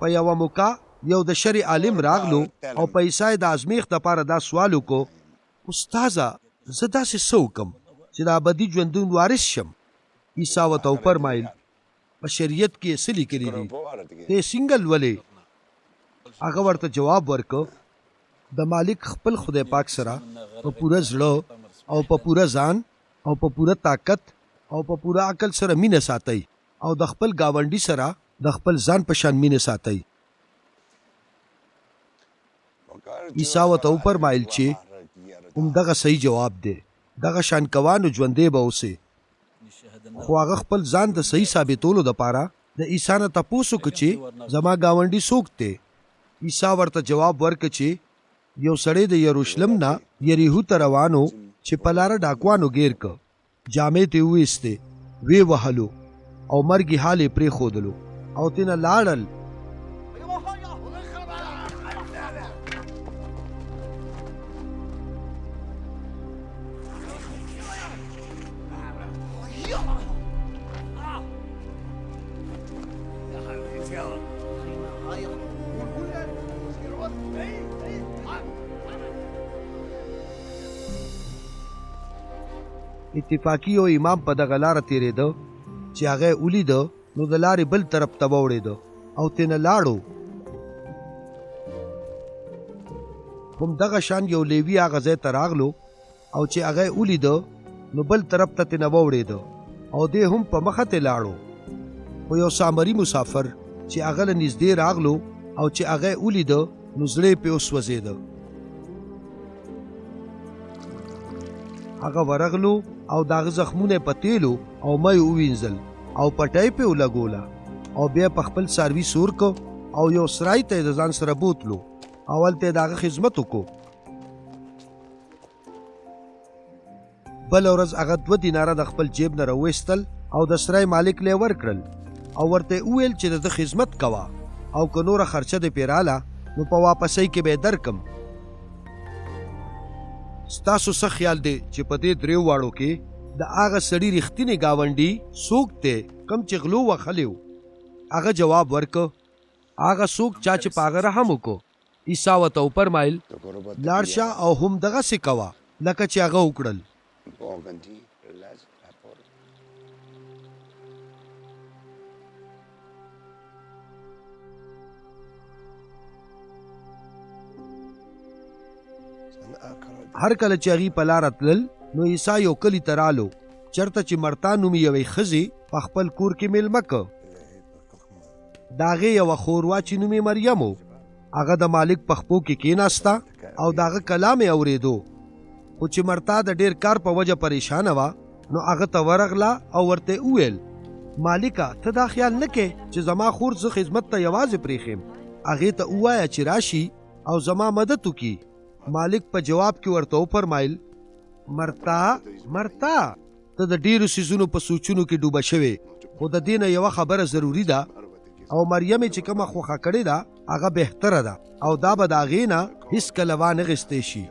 په یوه موقع یو د شرع عالم راغلو او په عیسی د ازمیښت دپاره دا سوال وکړو استاذه زه داسې څه وکړم چې د ابدي ژوندون وارث شم. عیسی ورته وفرمایل په شریعت کې څه لیکلي دي ته یې څنګه لولې؟ هغه ورته جواب ورکړ د مالک خپل خدای پاک سره په پوره زړه او په پوره ځان او په پوره طاقت او په پوره عقل سره مینه ساتئ او د خپل گاونډي سره د خپل ځان په شان مینه ساتئ. عیسی ورته وفرمایل چې همدغه صحیح جواب دی، دغه شان کوانو ژوندی به اوسئ. خو هغه خپل ځان د صحیح ثابتولو دپاره د عیسی نه تپوس وکړه چې زما ګاونډي څوک دی. عیسی ورته جواب ورکړ چې یو سړی د یروشلم نه یریحو ته روانو چې په لاره ډاکوانو ګیر که، جامې ته وویستې، ویې وهلو او مرګي حال یې پرېښودلو او تېنه لاړل. اتفاقی او امام په دغه لاره تېرېده چې هغه ولیده نو د لارې بل طرف ته واوړېده او تېنه لاړو. همدغه شان یو لیوي هغه ځای ته راغلو او چې هغه ولیده نو بل طرف ته تېنه واوړېده او دی هم په مخه تې لاړو. خو یو سامري مسافر چې هغه له نږدې راغلو او چې هغه ولیده نو زړه یې پرې وسوځېده. هغه ورغلو او داغه زخمونه په تیلو او مې ووینځل او پټۍ پې ولګوله او بیا په خپل څاروي سور کو او یو سرای ته د ځان سره بوتلو. اول ته داغه خدمت وکړو. بل ورځ هغه 2 دیناره د خپل جیب نه راویستل او د سرای مالک له ورکړل او ورته وویل چې د خدمت کوه او که نوره خرچه دې پیراله نو په واپسۍ کې به یې درکم. ستاسو څه خیال دی چې په دې دریو واړو کې د هغه سړي رښتینی ګاونډي څوک دی کوم چې غلو وخلی و؟ هغه جواب ورکړ هغه څوک چا چې په هغه رحم وکړو. عیسی ورته وفرمایل لاړ شه او همدغسې کوه لکه چې هغه وکړل. هر کله چې هغې په لاره تلل نو عیسی یو کلي ته رالو چېرته چې مرتا نومې یوې ښځې په خپل کور کې میلمه که. د هغې یوه خوروا چې نوم یې مریم و، هغه د مالک په خپو کې کېناسته او د هغه کلام یې اورېدو. خو چې مرتا د ډېر کار په وجه پریشانه وه نو هغه ته ورغله او ورته وویل مالکه ته دا خیال نه کې چې زما خور زه خدمت ته یوازې پرېښیم، هغې ته ووایه چې راشي او زما مدد وکړي. مالک په جواب کې ورته وفرمایل مرتا ته د ډیرو څیزونو په سوچونو کې ډوبه شوې، خو د دې نه یوه خبره ضروري ده او مریم چې کومه خوښه کړې ده هغه بهتره ده او دا به د هغې نه هېڅکله وانغېستی شي.